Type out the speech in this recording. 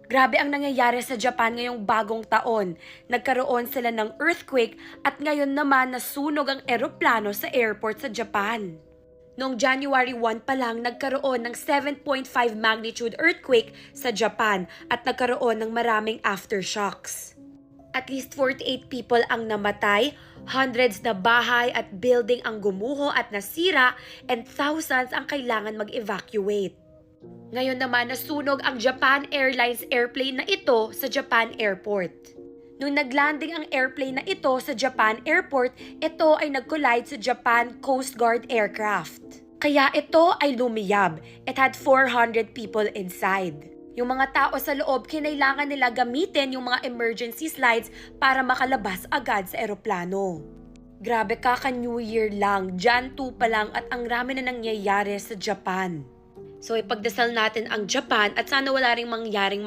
Grabe ang nangyayari sa Japan ngayong bagong taon. Nagkaroon sila ng earthquake at ngayon naman nasunog ang eroplano sa airport sa Japan. Noong January 1 pa lang, nagkaroon ng 7.5 magnitude earthquake sa Japan at nagkaroon ng maraming aftershocks. At least 48 people ang namatay, hundreds na bahay at building ang gumuho at nasira, and thousands ang kailangan mag-evacuate. Ngayon naman nasunog ang Japan Airlines airplane na ito sa Japan Airport. Nung naglanding ang airplane na ito sa Japan Airport, ito ay nag-collide sa Japan Coast Guard aircraft. Kaya ito ay lumiyab. It had 400 people inside. Yung mga tao sa loob, kinailangan nila gamitin yung mga emergency slides para makalabas agad sa eroplano. Grabe, kaka-New Year lang, Jan 2 pa lang at ang rami na nangyayari sa Japan. So ipagdasal natin ang Japan at sana wala ring mangyaring